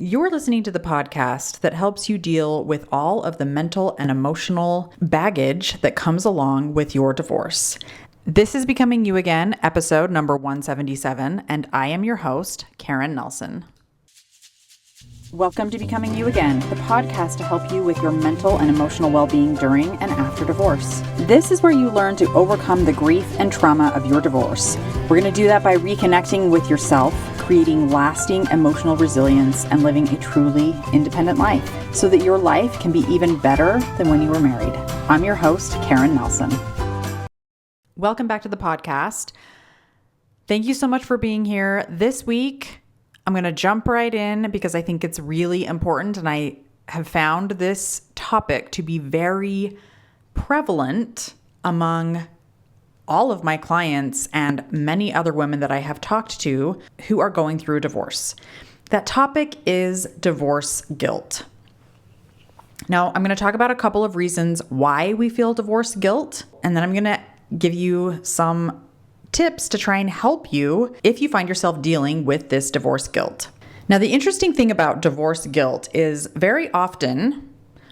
You're listening to the podcast that helps you deal with all of the mental and emotional baggage that comes along with your divorce. This is Becoming You Again, episode number 177, and I am your host, Karen Nelson. Welcome to Becoming You Again, the podcast to help you with your mental and emotional well-being during and after divorce. This is where you learn to overcome the grief and trauma of your divorce. We're going to do that by reconnecting with yourself, creating lasting emotional resilience, and living a truly independent life so that your life can be even better than when you were married. I'm your host, Karen Nelson. Welcome back to the podcast. Thank you so much for being here. This week, I'm going to jump right in because I think it's really important, and I have found this topic to be very prevalent among all of my clients and many other women that I have talked to who are going through a divorce. That topic is divorce guilt. Now, I'm going to talk about a couple of reasons why we feel divorce guilt, and then I'm going to give you some tips to try and help you if you find yourself dealing with this divorce guilt. Now, the interesting thing about divorce guilt is very often,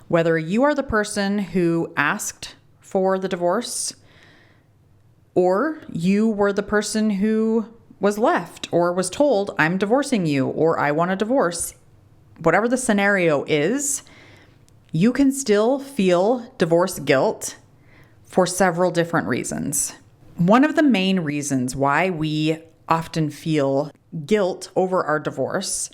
whether you are the person who asked for the divorce, or you were the person who was left or was told, I'm divorcing you, or I want a divorce, whatever the scenario is, you can still feel divorce guilt for several different reasons. One of the main reasons why we often feel guilt over our divorce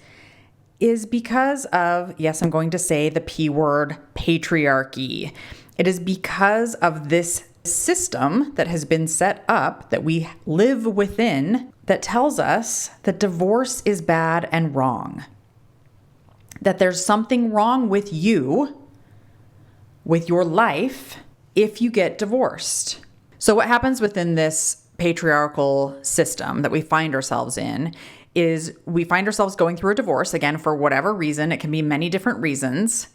is because of, yes, I'm going to say the P word, patriarchy. It is because of this system that has been set up that we live within that tells us that divorce is bad and wrong. That there's something wrong with you, with your life, if you get divorced. So what happens within this patriarchal system that we find ourselves in is we find ourselves going through a divorce, again, for whatever reason. It can be many different reasons.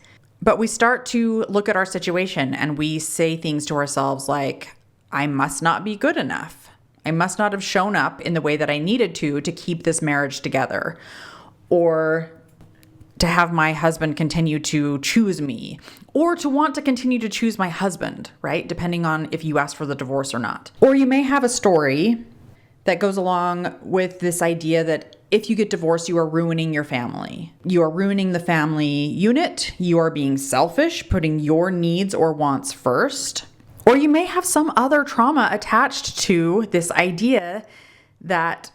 But we start to look at our situation and we say things to ourselves like, I must not be good enough. I must not have shown up in the way that I needed to keep this marriage together. Or to have my husband continue to choose me, or to want to continue to choose my husband, right? Depending on if you asked for the divorce or not. Or you may have a story that goes along with this idea that if you get divorced, you are ruining your family. You are ruining the family unit. You are being selfish, putting your needs or wants first. Or you may have some other trauma attached to this idea that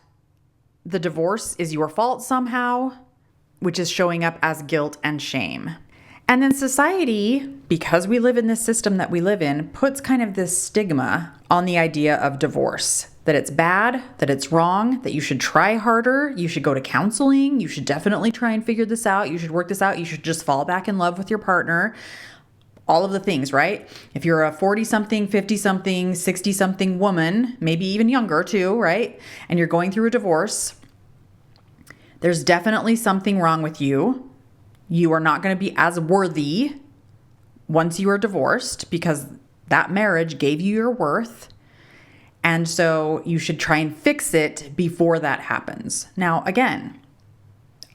the divorce is your fault somehow, which is showing up as guilt and shame. And then society, because we live in this system that we live in, puts kind of this stigma on the idea of divorce, that it's bad, that it's wrong, that you should try harder, you should go to counseling, you should definitely try and figure this out, you should work this out, you should just fall back in love with your partner. All of the things, right? If you're a 40-something, 50-something, 60-something woman, maybe even younger too, right? And you're going through a divorce, there's definitely something wrong with you. You are not going to be as worthy once you are divorced because that marriage gave you your worth. And so you should try and fix it before that happens. Now, again,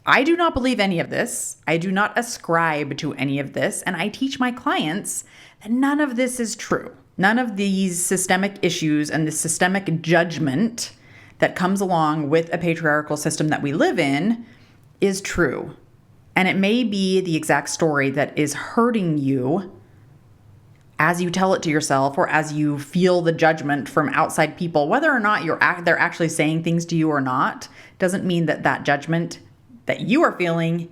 I do not believe any of this. I do not ascribe to any of this. And I teach my clients that none of this is true. None of these systemic issues and the systemic judgment that comes along with a patriarchal system that we live in is true. And it may be the exact story that is hurting you as you tell it to yourself or as you feel the judgment from outside people. Whether or not they're actually saying things to you or not, doesn't mean that that judgment that you are feeling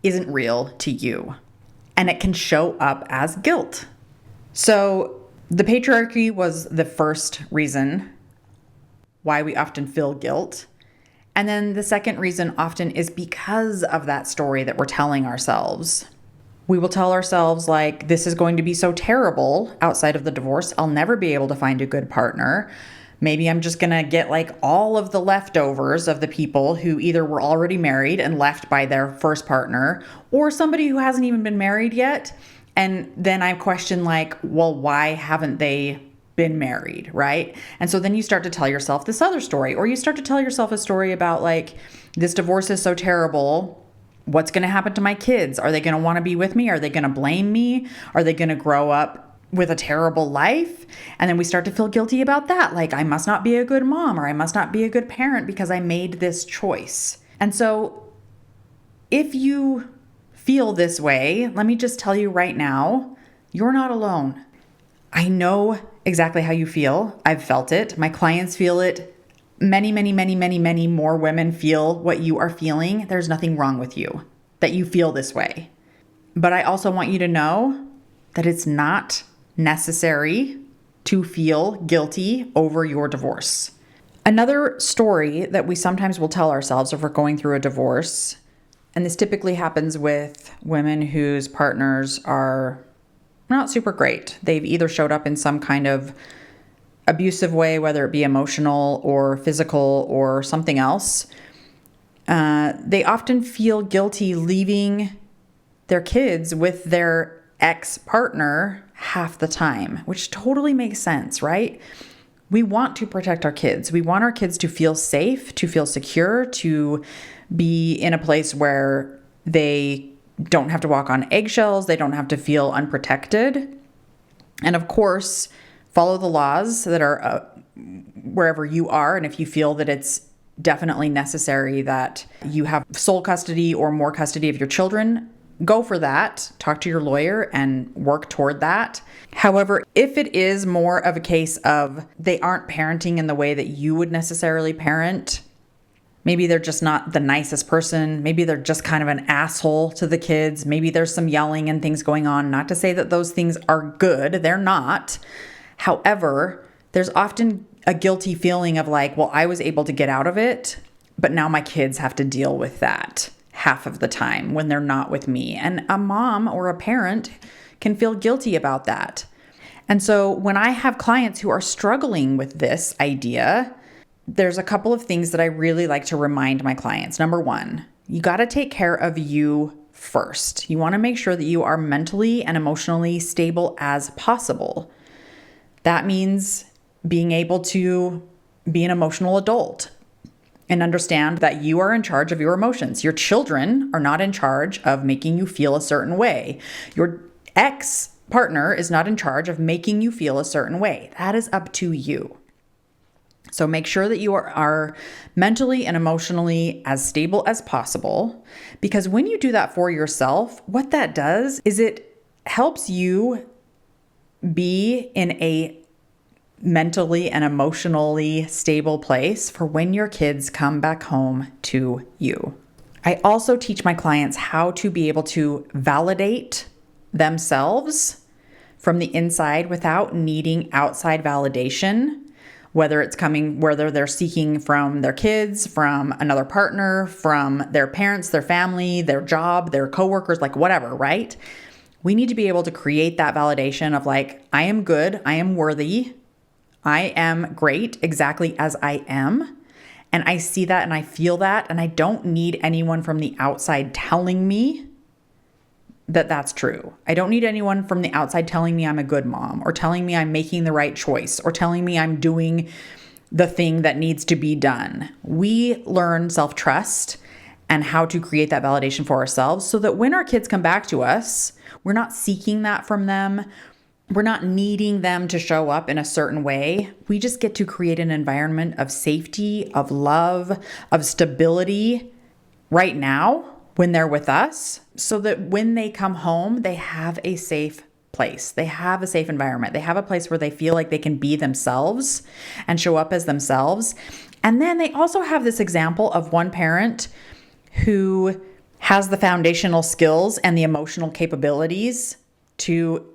isn't real to you. And it can show up as guilt. So the patriarchy was the first reason why we often feel guilt. And then the second reason often is because of that story that we're telling ourselves. We will tell ourselves like, this is going to be so terrible outside of the divorce. I'll never be able to find a good partner. Maybe I'm just going to get like all of the leftovers of the people who either were already married and left by their first partner, or somebody who hasn't even been married yet. And then I question like, well, why haven't they been married, right? And so then you start to tell yourself this other story, or you start to tell yourself a story about like, this divorce is so terrible What's going to happen to my kids? Are they going to want to be with me? Are they going to blame me? Are they going to grow up with a terrible life? And then we start to feel guilty about that. Like, I must not be a good mom, or I must not be a good parent because I made this choice. And so if you feel this way, let me just tell you right now, you're not alone. I know exactly how you feel. I've felt it. My clients feel it. Many more women feel what you are feeling. There's nothing wrong with you that you feel this way. But I also want you to know that it's not necessary to feel guilty over your divorce. Another story that we sometimes will tell ourselves if we're going through a divorce, and this typically happens with women whose partners are not super great. They've either showed up in some kind of abusive way, whether it be emotional or physical or something else. They often feel guilty leaving their kids with their ex-partner half the time, which totally makes sense, right? We want to protect our kids. We want our kids to feel safe, to feel secure, to be in a place where they don't have to walk on eggshells. They don't have to feel unprotected. And of course, follow the laws that are wherever you are. And if you feel that it's definitely necessary that you have sole custody or more custody of your children, go for that. Talk to your lawyer and work toward that. However, if it is more of a case of they aren't parenting in the way that you would necessarily parent, maybe they're just not the nicest person. Maybe they're just kind of an asshole to the kids. Maybe there's some yelling and things going on. Not to say that those things are good. They're not. However, there's often a guilty feeling of like, well, I was able to get out of it, but now my kids have to deal with that half of the time when they're not with me. And a mom or a parent can feel guilty about that. And so when I have clients who are struggling with this idea, there's a couple of things that I really like to remind my clients. Number one, you got to take care of you first. You want to make sure that you are mentally and emotionally stable as possible. That means being able to be an emotional adult and understand that you are in charge of your emotions. Your children are not in charge of making you feel a certain way. Your ex-partner is not in charge of making you feel a certain way. That is up to you. So make sure that you are mentally and emotionally as stable as possible, because when you do that for yourself, what that does is it helps you be in a mentally and emotionally stable place for when your kids come back home to you. I also teach my clients how to be able to validate themselves from the inside without needing outside validation, whether they're seeking from their kids, from another partner, from their parents, their family, their job, their coworkers, like whatever, right? We need to be able to create that validation of like, I am good, I am worthy, I am great exactly as I am. And I see that and I feel that, and I don't need anyone from the outside telling me that that's true. I don't need anyone from the outside telling me I'm a good mom, or telling me I'm making the right choice, or telling me I'm doing the thing that needs to be done. We learn self-trust and how to create that validation for ourselves so that when our kids come back to us, we're not seeking that from them. We're not needing them to show up in a certain way. We just get to create an environment of safety, of love, of stability right now when they're with us, so that when they come home, they have a safe place. They have a safe environment. They have a place where they feel like they can be themselves and show up as themselves. And then they also have this example of one parent who has the foundational skills and the emotional capabilities to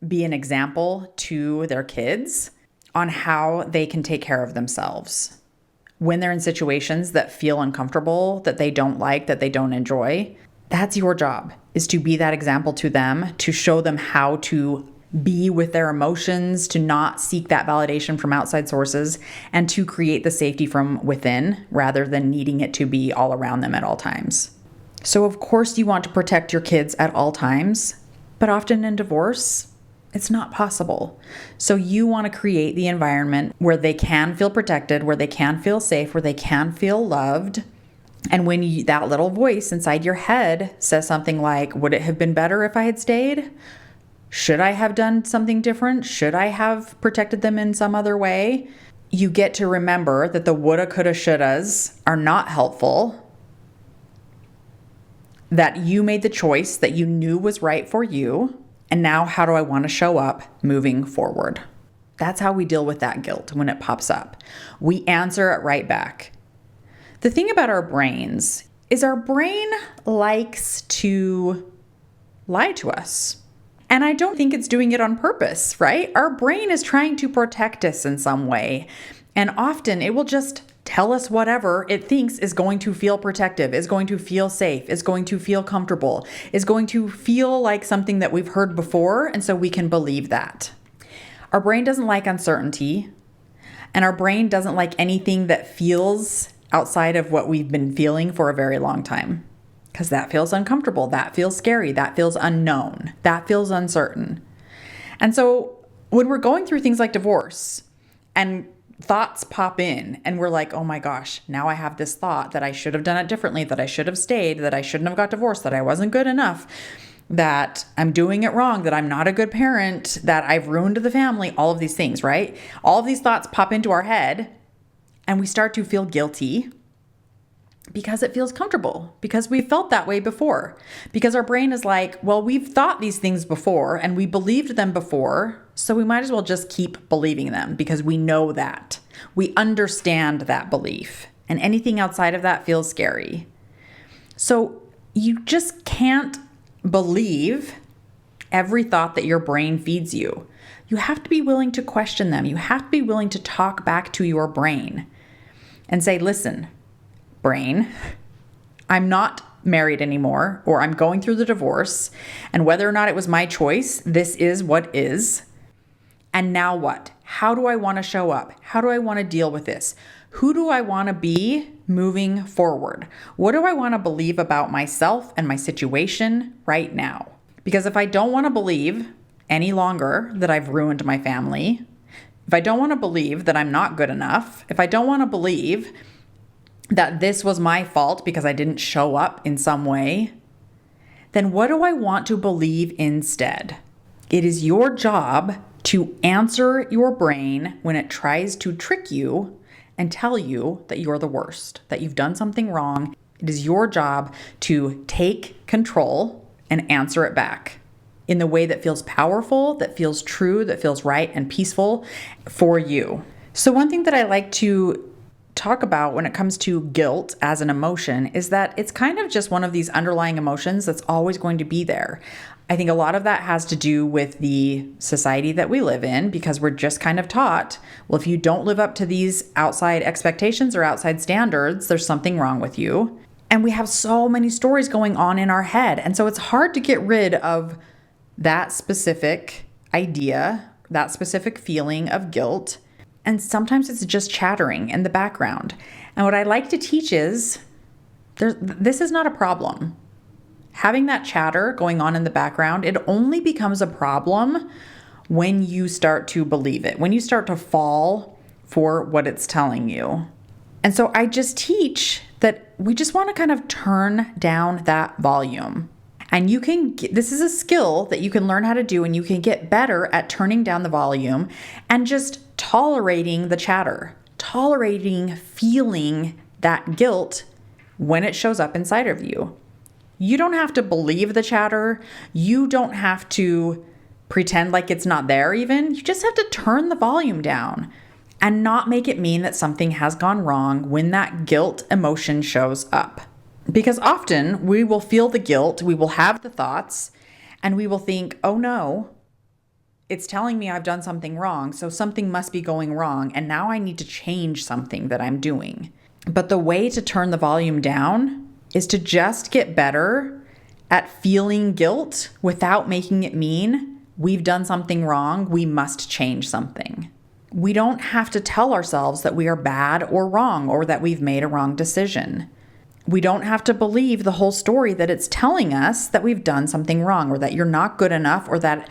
be an example to their kids on how they can take care of themselves when they're in situations that feel uncomfortable, that they don't like, that they don't enjoy. That's your job, is to be that example to them, to show them how to be with their emotions, to not seek that validation from outside sources, and to create the safety from within rather than needing it to be all around them at all times. So of course you want to protect your kids at all times, but often in divorce, it's not possible. So you want to create the environment where they can feel protected, where they can feel safe, where they can feel loved, And when that little voice inside your head says something like, would it have been better if I had stayed? Should I have done something different? Should I have protected them in some other way? You get to remember that the woulda, coulda, shouldas are not helpful, that you made the choice that you knew was right for you. And now how do I want to show up moving forward? That's how we deal with that guilt when it pops up. We answer it right back. The thing about our brains is our brain likes to lie to us. And I don't think it's doing it on purpose, right? Our brain is trying to protect us in some way. And often it will just tell us whatever it thinks is going to feel protective, is going to feel safe, is going to feel comfortable, is going to feel like something that we've heard before. And so we can believe that. Our brain doesn't like uncertainty. And our brain doesn't like anything that feels outside of what we've been feeling for a very long time. Because that feels uncomfortable, that feels scary, that feels unknown, that feels uncertain. And so when we're going through things like divorce and thoughts pop in and we're like, oh my gosh, now I have this thought that I should have done it differently, that I should have stayed, that I shouldn't have got divorced, that I wasn't good enough, that I'm doing it wrong, that I'm not a good parent, that I've ruined the family, all of these things, right? All of these thoughts pop into our head and we start to feel guilty. Because it feels comfortable, because we felt that way before, because our brain is like, well, we've thought these things before and we believed them before, so we might as well just keep believing them because we know that. We understand that belief, and anything outside of that feels scary. So you just can't believe every thought that your brain feeds you. You have to be willing to question them. You have to be willing to talk back to your brain and say, listen, brain, I'm not married anymore, or I'm going through the divorce, and whether or not it was my choice, this is what is. And now what? How do I want to show up? How do I want to deal with this? Who do I want to be moving forward? What do I want to believe about myself and my situation right now? Because if I don't want to believe any longer that I've ruined my family, if I don't want to believe that I'm not good enough, if I don't want to believe that this was my fault because I didn't show up in some way, then what do I want to believe instead? It is your job to answer your brain when it tries to trick you and tell you that you're the worst, that you've done something wrong. It is your job to take control and answer it back in the way that feels powerful, that feels true, that feels right and peaceful for you. So one thing that I like to talk about when it comes to guilt as an emotion is that it's kind of just one of these underlying emotions that's always going to be there. I think a lot of that has to do with the society that we live in, because we're just kind of taught, well, if you don't live up to these outside expectations or outside standards, there's something wrong with you. And we have so many stories going on in our head. And so it's hard to get rid of that specific idea, that specific feeling of guilt. And sometimes it's just chattering in the background. And what I like to teach is this is not a problem. Having that chatter going on in the background, it only becomes a problem when you start to believe it, when you start to fall for what it's telling you. And so I just teach that we just want to kind of turn down that volume. And this is a skill that you can learn how to do, and you can get better at turning down the volume and just tolerating the chatter, tolerating feeling that guilt when it shows up inside of you. You don't have to believe the chatter. You don't have to pretend like it's not there even. You just have to turn the volume down and not make it mean that something has gone wrong when that guilt emotion shows up. Because often we will feel the guilt, we will have the thoughts, and we will think, oh no, it's telling me I've done something wrong, so something must be going wrong, and now I need to change something that I'm doing. But the way to turn the volume down is to just get better at feeling guilt without making it mean we've done something wrong, we must change something. We don't have to tell ourselves that we are bad or wrong, or that we've made a wrong decision. We don't have to believe the whole story that it's telling us that we've done something wrong, or that you're not good enough, or that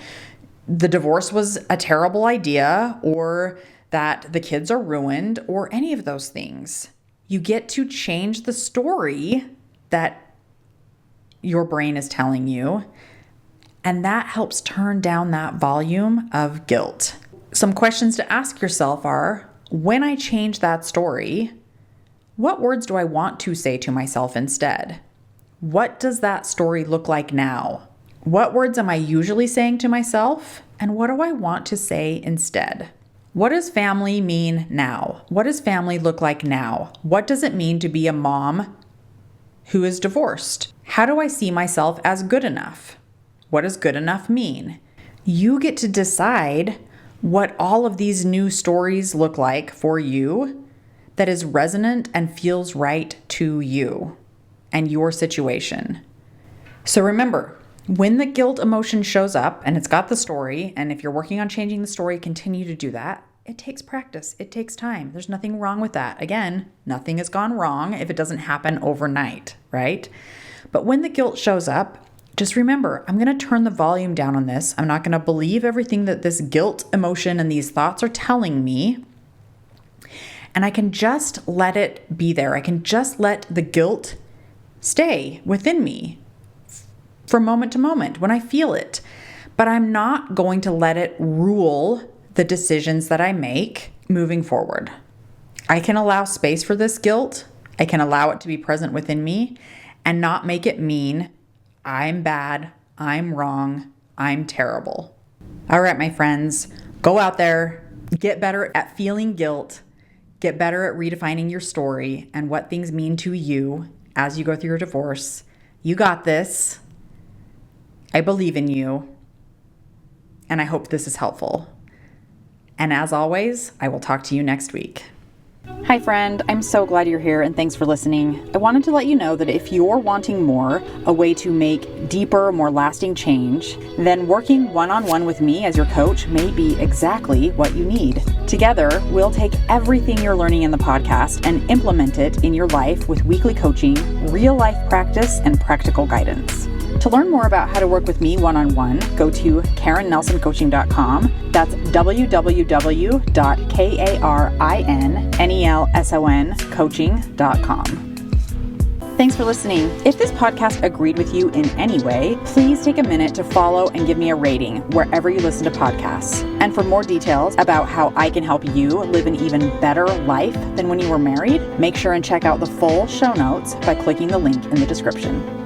the divorce was a terrible idea, or that the kids are ruined, or any of those things. You get to change the story that your brain is telling you, and that helps turn down that volume of guilt. Some questions to ask yourself are, when I change that story, what words do I want to say to myself instead? What does that story look like now? What words am I usually saying to myself? And what do I want to say instead? What does family mean now? What does family look like now? What does it mean to be a mom who is divorced? How do I see myself as good enough? What does good enough mean? You get to decide what all of these new stories look like for you that is resonant and feels right to you and your situation. So remember, when the guilt emotion shows up and it's got the story, and if you're working on changing the story, continue to do that. It takes practice. It takes time. There's nothing wrong with that. Again, nothing has gone wrong if it doesn't happen overnight, right? But when the guilt shows up, just remember, I'm going to turn the volume down on this. I'm not going to believe everything that this guilt emotion and these thoughts are telling me. And I can just let it be there. I can just let the guilt stay within me from moment to moment when I feel it. But I'm not going to let it rule the decisions that I make moving forward. I can allow space for this guilt. I can allow it to be present within me and not make it mean I'm bad, I'm wrong, I'm terrible. All right, my friends, go out there, get better at feeling guilt, get better at redefining your story and what things mean to you as you go through your divorce. You got this. I believe in you. And I hope this is helpful. And as always, I will talk to you next week. Hi, friend. I'm so glad you're here and thanks for listening. I wanted to let you know that if you're wanting more, a way to make deeper, more lasting change, then working one-on-one with me as your coach may be exactly what you need. Together, we'll take everything you're learning in the podcast and implement it in your life with weekly coaching, real-life practice, and practical guidance. To learn more about how to work with me one-on-one, go to KarenNelsonCoaching.com. That's www.KarenNelsonCoaching.com. Thanks for listening. If this podcast agreed with you in any way, please take a minute to follow and give me a rating wherever you listen to podcasts. And for more details about how I can help you live an even better life than when you were married, make sure and check out the full show notes by clicking the link in the description.